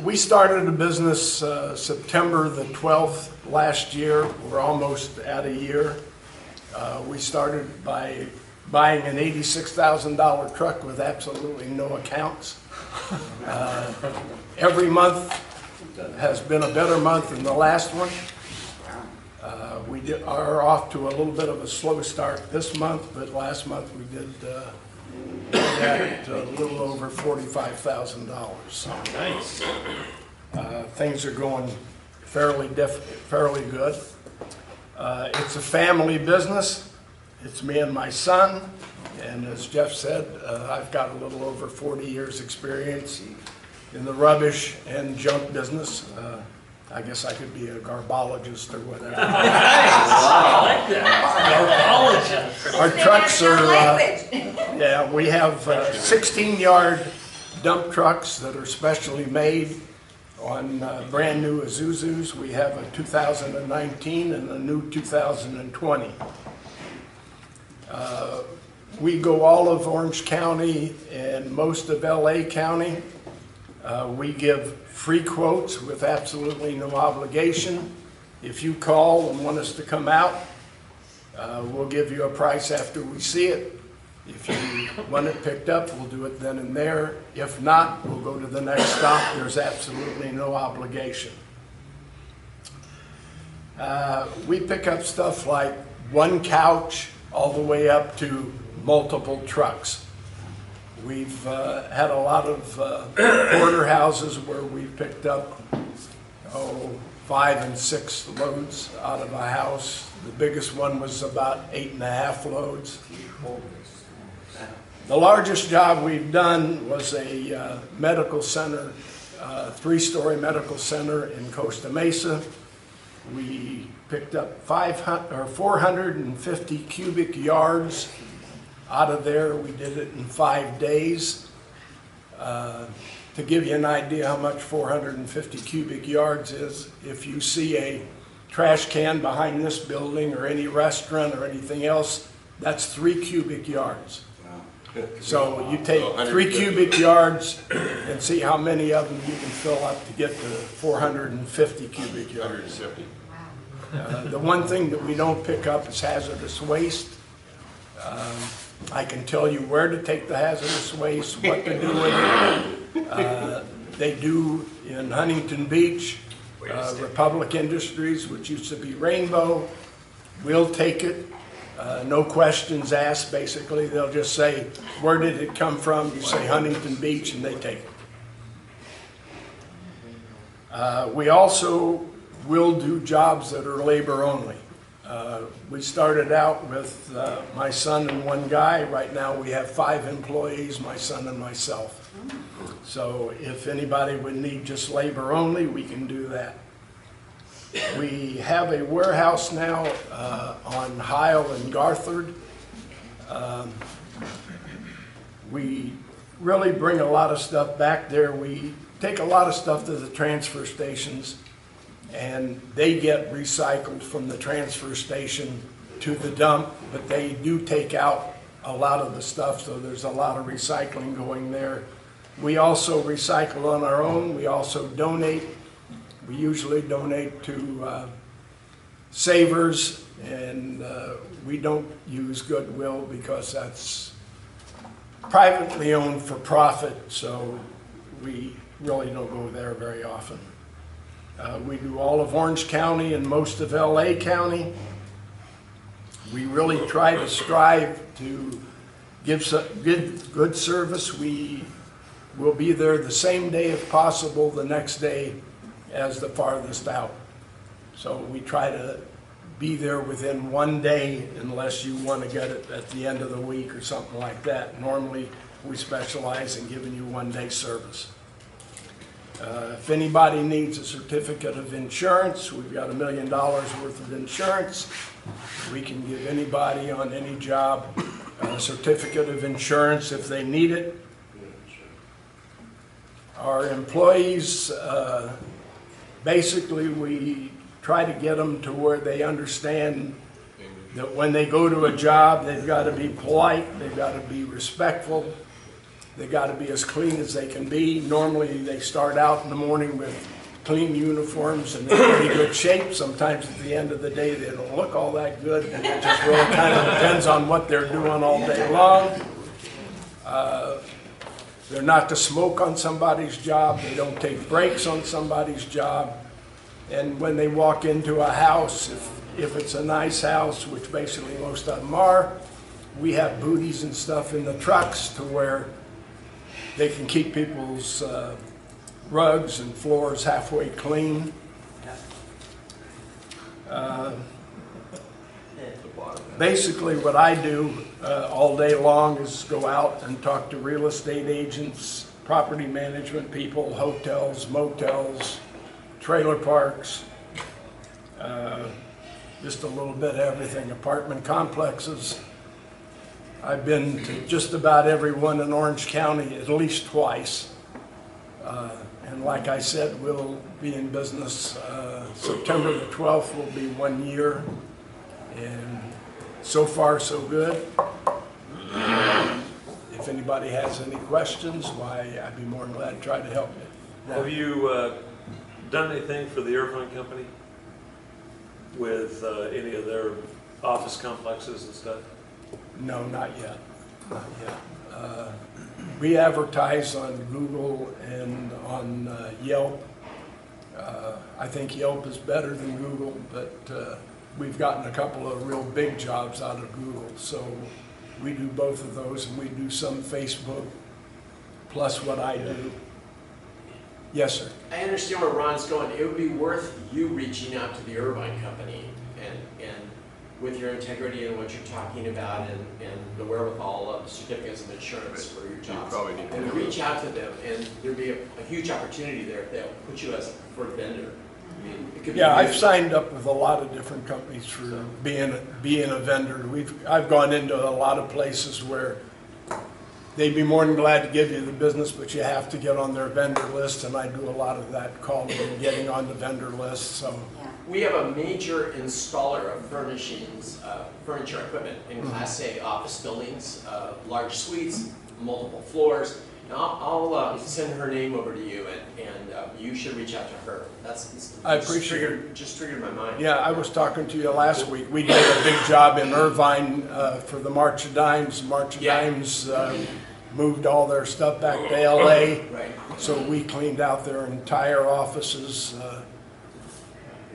We started a business September the 12th last year. We're almost at a year. We started by buying an $86,000 truck with absolutely no accounts. Every month has been a better month than the last one. We are off to a little bit of a slow start this month, but last month we did a little over $45,000. So Nice. things are going fairly good. It's a family business. It's me and my son, and as Jeff said, I've got a little over 40 years experience in the rubbish and junk business. I guess I could be a garbologist or whatever. I like that. Garbologist. Our trucks are, yeah, we have 16-yard dump trucks that are specially made on brand new Isuzus. We have a 2019 and a new 2020. We go all of Orange County and most of LA County. We give free quotes with absolutely no obligation. If you call and want us to come out, we'll give you a price after we see it. If you want it picked up, we'll do it then and there. If not, we'll go to the next stop. There's absolutely no obligation. We pick up stuff like one couch all the way up to multiple trucks. We've had a lot of porterhouses where we've picked up 5 and 6 loads out of a house. The biggest one was about 8.5 loads. The largest job we've done was a medical center, 3-story medical center in Costa Mesa. We picked up 450 cubic yards out of there. We did it in 5 days. To give you an idea how much 450 cubic yards is, if you see a trash can behind this building or any restaurant or anything else, that's 3 cubic yards. So you take 3 cubic yards and see how many of them you can fill up to get to 450 cubic yards. The one thing that we don't pick up is hazardous waste. I can tell you where to take the hazardous waste, what to do with it. They do in Huntington Beach, Republic Industries, which used to be Rainbow. We'll take it, no questions asked, basically. They'll just say, where did it come from? You say Huntington Beach, and they take it. We also will do jobs that are labor only. We started out with my son and one guy. Right now we have 5 employees, my son and myself. So if anybody would need just labor only, we can do that. We have a warehouse now on Heil and Garthard. We really bring a lot of stuff back there. We take a lot of stuff to the transfer stations, and they get recycled from the transfer station to the dump, but they do take out a lot of the stuff, so there's a lot of recycling going there. We also recycle on our own. We also donate. We usually donate to Savers, and we don't use Goodwill because that's privately owned for profit, so we really don't go there very often. We do all of Orange County and most of LA County. We really try to strive to give good service. We will be there the same day if possible, the next day as the farthest out. So we try to be there within 1 day unless you want to get it at the end of the week or something like that. Normally we specialize in giving you 1-day service. If anybody needs a certificate of insurance, we've got $1 million worth of insurance. We can give anybody on any job a certificate of insurance if they need it. Our employees, basically we try to get them to where they understand that when they go to a job, they've got to be polite, they've got to be respectful. They got to be as clean as they can be. Normally, they start out in the morning with clean uniforms and they're in pretty good shape. Sometimes at the end of the day, they don't look all that good. It just really kind of depends on what they're doing all day long. They're not to smoke on somebody's job. They don't take breaks on somebody's job. And when they walk into a house, if it's a nice house, which basically most of them are, we have booties and stuff in the trucks to where they can keep people's rugs and floors halfway clean. Basically what I do all day long is go out and talk to real estate agents, property management people, hotels, motels, trailer parks, just a little bit of everything, apartment complexes. I've been to just about every one in Orange County at least twice. And like I said, we'll be in business, September the 12th will be 1 year. And so far, so good. If anybody has any questions, why, I'd be more than glad to try to help you. Have you done anything for the Irvine Company with any of their office complexes and stuff? No, not yet. Not yet. We advertise on Google and on Yelp. I think Yelp is better than Google, but we've gotten a couple of real big jobs out of Google. So we do both of those, and we do some Facebook, plus what I do. Yes, sir. I understand where Ron's going. It would be worth you reaching out to the Irvine Company and with your integrity and what you're talking about and the wherewithal of certificates of insurance for your jobs. And reach out to them, and there'd be a huge opportunity there if they'll put you as a preferred vendor. I mean, it could be Yeah, I've signed up with a lot of different companies for being a vendor. I've gone into a lot of places where they'd be more than glad to give you the business, but you have to get on their vendor list, and I do a lot of that calling and getting on the vendor list. So we have a major installer of furnishings, furniture equipment in Class A office buildings, large suites, multiple floors. And I'll send her name over to you, and you should reach out to her. I appreciate it. Just triggered my mind. yeah, I was talking to you last week. We did a big job in Irvine for the March of Dimes. March of Dimes moved all their stuff back to LA. Right. So we cleaned out their entire offices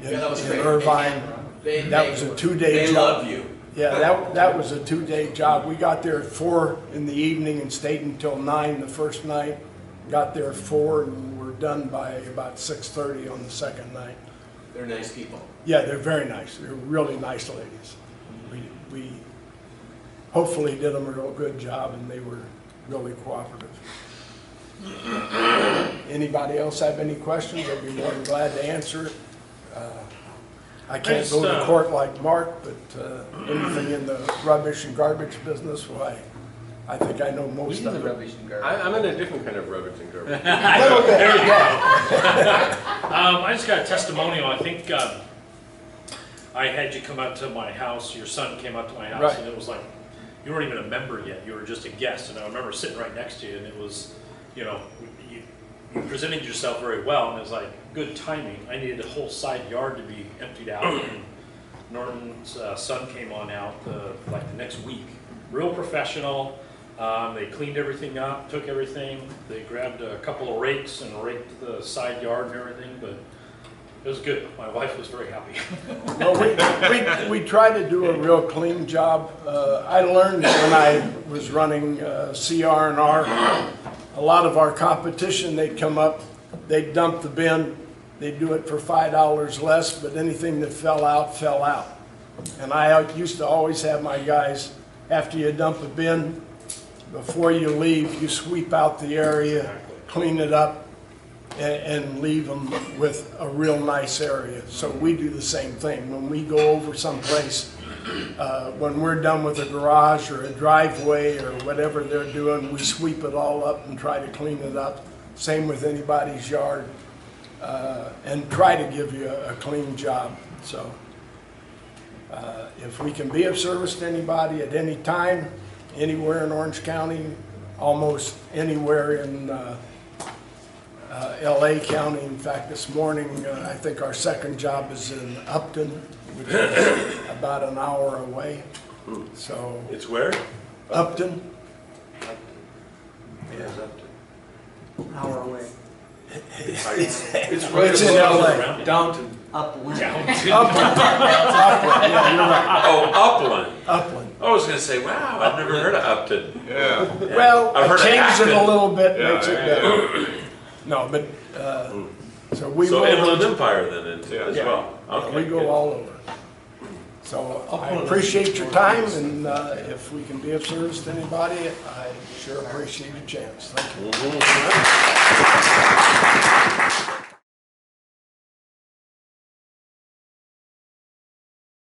in that was great. Irvine. That was a 2-day job. They love you. Yeah, that was a 2-day job. We got there at 4 in the evening and stayed until 9 the first night. Got there at 4 and were done by about 6:30 on the second night. They're nice people. Yeah, they're very nice. They're really nice ladies. We hopefully did them a real good job, and they were really cooperative. Anybody else have any questions? I'd be more than glad to answer it. I can't go to court like Mark, but anything in the rubbish and garbage business, why, I think I know most of it. Rubbish and garbage. I'm in a different kind of rubbish and garbage. There you go. I just got a testimonial. I think I had you come out to my house. Your son came out to my house, Right. and it was like, you weren't even a member yet. You were just a guest. And I remember sitting right next to you, and it was, you know, you presented yourself very well, and it was like good timing. I needed a whole side yard to be emptied out, and Norton's son came on out like the next week. Real professional. They cleaned everything up, took everything. They grabbed a couple of rakes and raked the side yard and everything, but it was good. My wife was very happy. Well, we try to do a real clean job. I learned when I was running CR&R, a lot of our competition, they'd come up, they'd dump the bin, they'd do it for $5 less, but anything that fell out, fell out. And I used to always have my guys, after you dump a bin, before you leave, you sweep out the area, clean it up, and leave them with a real nice area. So we do the same thing. When we go over someplace, when we're done with a garage or a driveway or whatever they're doing, we sweep it all up and try to clean it up. Same with anybody's yard, and try to give you a clean job. So if we can be of service to anybody at any time, anywhere in Orange County, almost anywhere in LA County. In fact, this morning, I think our second job is in Upton, which is about an hour away. So, It's where? Upton, Yeah, it's up Hour away. It's right it's in above- LA. Downton. Upland. Oh, Upland. Upland. I was gonna say, wow, I've never heard of Upton. Yeah. Well, I've heard of change it a Acton. little bit, Yeah, makes it yeah, better. No, but, so we So will, Inland Empire then as Yeah. well? Okay, we go good. all over. So I appreciate your time, and if we can be of service to anybody, I sure appreciate a chance. Thank you.